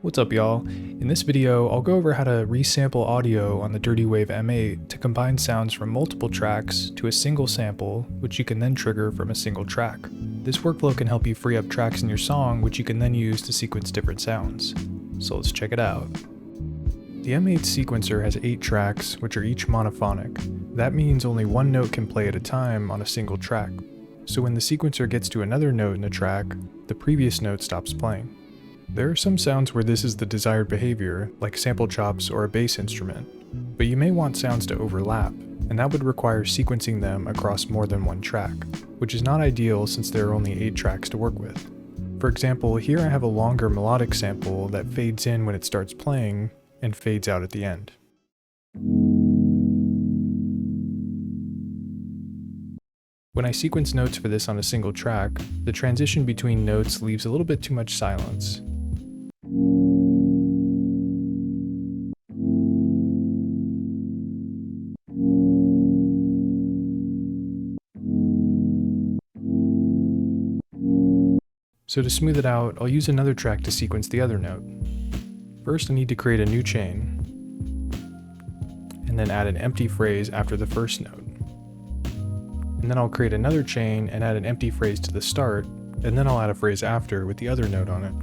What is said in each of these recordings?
What's up, y'all? In this video, I'll go over how to resample audio on the Dirtywave M8 to combine sounds from multiple tracks to a single sample, which you can then trigger from a single track. This workflow can help you free up tracks in your song, which you can then use to sequence different sounds. So let's check it out. The M8 sequencer has 8 tracks, which are each monophonic. That means only one note can play at a time on a single track. So when the sequencer gets to another note in a track, the previous note stops playing. There are some sounds where this is the desired behavior, like sample chops or a bass instrument, but you may want sounds to overlap, and that would require sequencing them across more than one track, which is not ideal since there are only 8 tracks to work with. For example, here I have a longer melodic sample that fades in when it starts playing and fades out at the end. When I sequence notes for this on a single track, the transition between notes leaves a little bit too much silence. So to smooth it out, I'll use another track to sequence the other note. First I need to create a new chain, and then add an empty phrase after the first note. And then I'll create another chain and add an empty phrase to the start, and then I'll add a phrase after with the other note on it.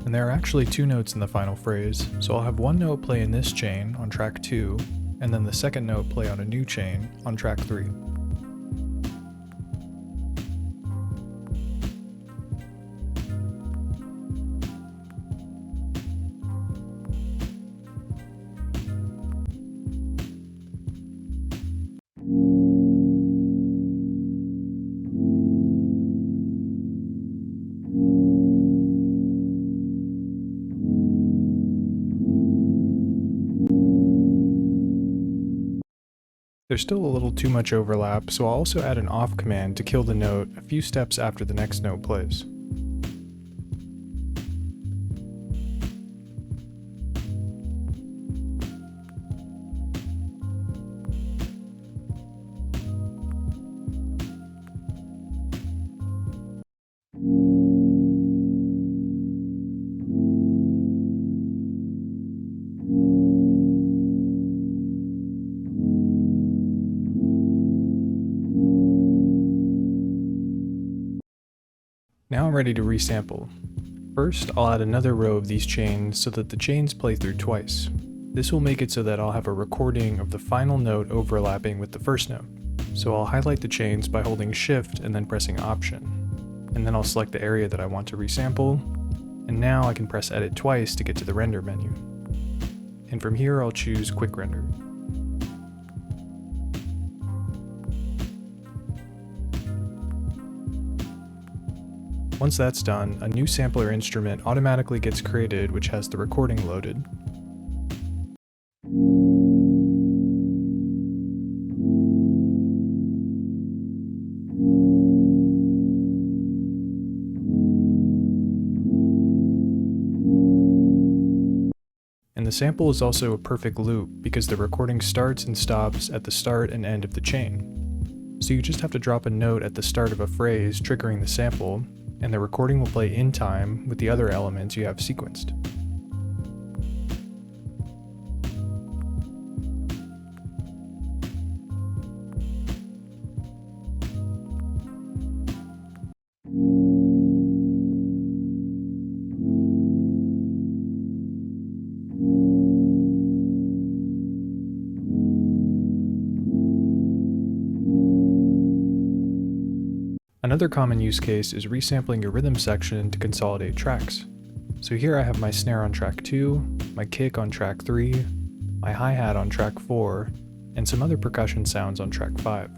And there are actually 2 notes in the final phrase, so I'll have one note play in this chain on track 2, and then the second note play on a new chain on track 3. There's still a little too much overlap, so I'll also add an off command to kill the note a few steps after the next note plays. Now I'm ready to resample. First, I'll add another row of these chains so that the chains play through twice. This will make it so that I'll have a recording of the final note overlapping with the first note. So I'll highlight the chains by holding Shift and then pressing Option. And then I'll select the area that I want to resample, and now I can press Edit twice to get to the render menu. And from here I'll choose Quick Render. Once that's done, a new sampler instrument automatically gets created which has the recording loaded. And the sample is also a perfect loop because the recording starts and stops at the start and end of the chain. So you just have to drop a note at the start of a phrase triggering the sample, and the recording will play in time with the other elements you have sequenced. Another common use case is resampling your rhythm section to consolidate tracks. So here I have my snare on track 2, my kick on track 3, my hi-hat on track 4, and some other percussion sounds on track 5.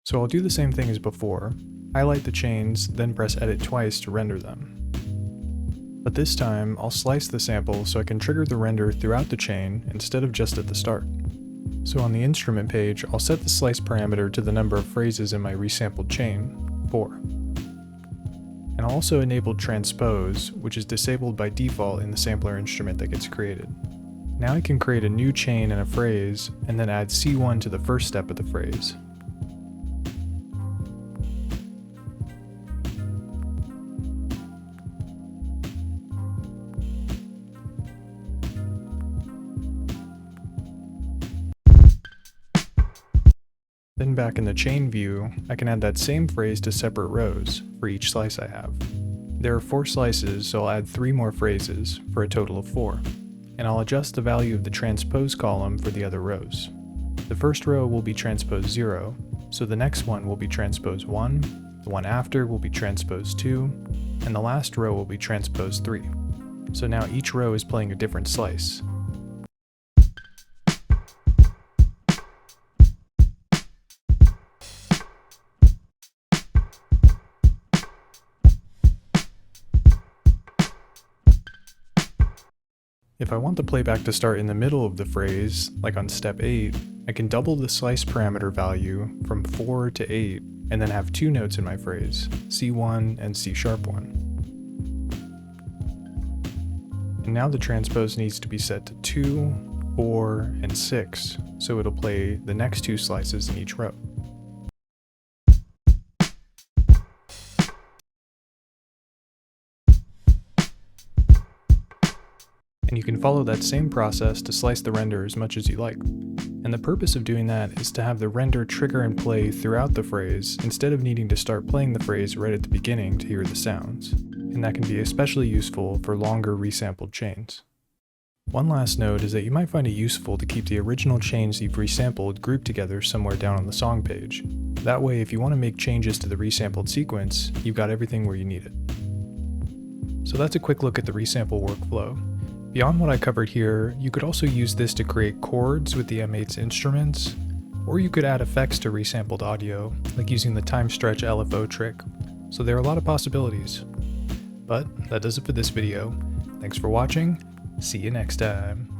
So I'll do the same thing as before. Highlight the chains, then press Edit twice to render them. But this time, I'll slice the sample so I can trigger the render throughout the chain instead of just at the start. So on the instrument page, I'll set the slice parameter to the number of phrases in my resampled chain, 4. And I'll also enable transpose, which is disabled by default in the sampler instrument that gets created. Now I can create a new chain and a phrase, and then add C1 to the first step of the phrase. Then back in the chain view, I can add that same phrase to separate rows for each slice I have. There are 4 slices, so I'll add 3 more phrases for a total of 4. And I'll adjust the value of the transpose column for the other rows. The first row will be transpose 0, so the next one will be transpose 1, the one after will be transpose 2, and the last row will be transpose 3. So now each row is playing a different slice. If I want the playback to start in the middle of the phrase, like on step 8, I can double the slice parameter value from 4 to 8 and then have 2 notes in my phrase, C1 and C#1. And now the transpose needs to be set to 2, 4, and 6, so it'll play the next 2 slices in each row. And you can follow that same process to slice the render as much as you like. And the purpose of doing that is to have the render trigger and play throughout the phrase instead of needing to start playing the phrase right at the beginning to hear the sounds. And that can be especially useful for longer resampled chains. One last note is that you might find it useful to keep the original chains you've resampled grouped together somewhere down on the song page. That way, if you want to make changes to the resampled sequence, you've got everything where you need it. So that's a quick look at the resample workflow. Beyond what I covered here, you could also use this to create chords with the M8's instruments, or you could add effects to resampled audio, like using the time stretch LFO trick. So there are a lot of possibilities. But that does it for this video. Thanks for watching, see you next time.